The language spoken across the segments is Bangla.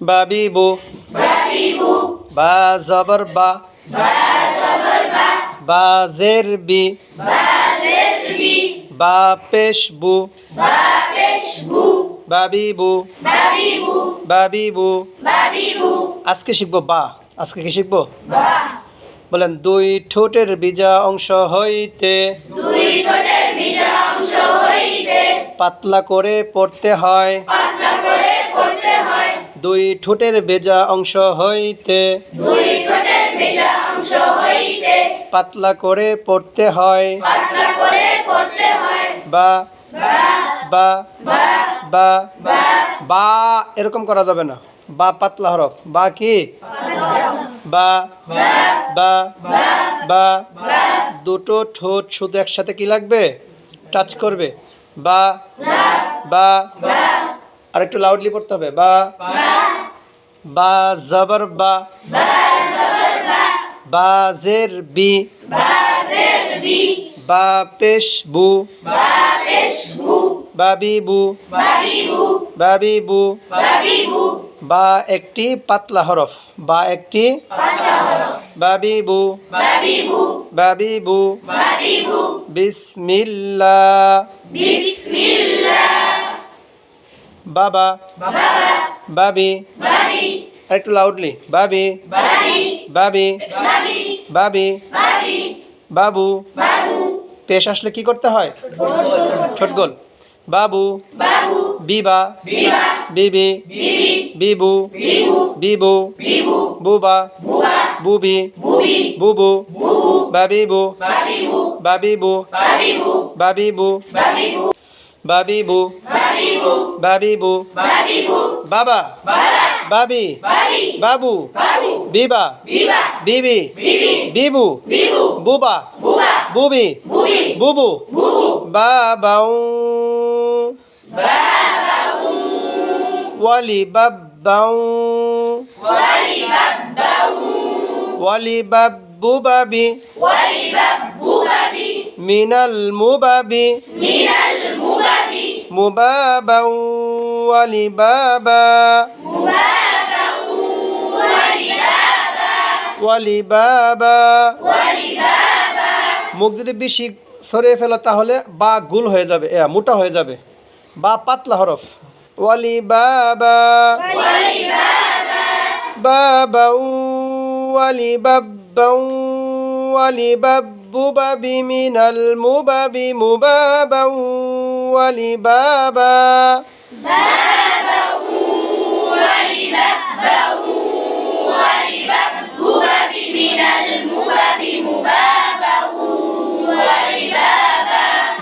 বাবিবু বা জবর বা বা জের বি বা পেশ বু বাবিবু বাবিবু আজকে শিখবো বা। আজকে কি শিখবো? বলেন দুই ঠোঁটের বিজা অংশ হইতে পাতলা করে পড়তে হয়। দুই ঠোঁটের বেজা অংশ হইতে পাতলা করে পড়তে হয়। বা বা বা বা এরকম করা যাবে না। বা পাতলা হরফ। বা কি? বা বা বা দুটো ঠোঁট শুধু একসাথে কি লাগবে? টাচ করবে। বা বা আর একটু লাউডলি পড়তে হবে। বা বা জবর বা বা জের বি বা পেশ বু বাবিবু বাবিবু বা একটি পাতলা হরফ। বা একটি বাবিবু বাবিবু বিসমিল্লাহ বাবা বাবি একটু লাউডলি বাবি বাবি বাবি বাবু পেশ আসলে কি করতে হয়? ঠোঁট গোল। বাবু বিবা বিবি বিবু বিবু বুবা বুবি বুবু বাবিবু বাবিবু বাবিবু বাবিবু বাবিবু বাবা বাবি বাবু বিবা বিবি বিবু বুবা বুবি বুবু বাবাউ ওয়ালি বাবাউ ওয়ালি বাবু বাবি মিনাল মুবাবি মুবাবাউ ওয়ালি বাবা ওয়ালি বাবা মুখ যদি বেশি সরিয়ে ফেলো তাহলে বা গুল হয়ে যাবে, মোটা হয়ে যাবে। বা পাতলা হরফ। ওয়ালি বাবা বাবাউ ওয়ালি বাবাউ ওয়ালি বাবু বাবি মিনাল মুবাবি মুবাবাউ ওয়ালি বাবা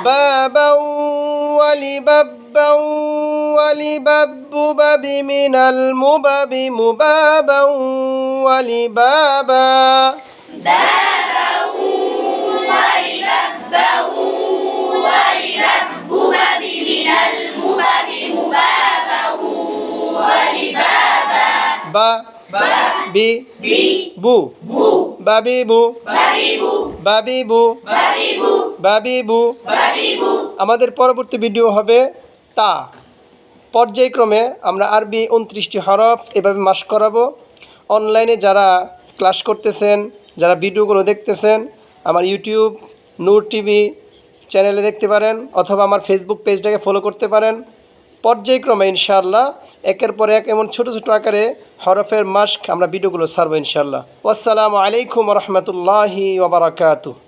বাবাউ ওয়ালি বাবাউ ওয়ালি বাবু বাবি মিনাল মুবাবি মুবাবাউ ওয়ালি বাবা বা বি বু বাবিবু বাবিবু বাবিবু আমাদের পরবর্তী ভিডিও হবে তা। পর্যায়ক্রমে আমরা আরবি 29টি হরফ এভাবে মাস্ক করাবো। অনলাইনে যারা ক্লাস করতেছেন, যারা ভিডিওগুলো দেখতেছেন, আমার ইউটিউব নূর টিভি চ্যানেলে দেখতে পারেন অথবা আমার ফেসবুক পেজটাকে ফলো করতে পারেন। পর্যায়ক্রমে ইনশাআল্লাহ একের পর এক এমন ছোটো ছোটো আকারে হরফের মাস্ক আমরা ভিডিওগুলো ছাড়বো ইনশাআল্লাহ। আসসালামু আলাইকুম রহমতুল্লাহি ওয়া বারাকাতুহু।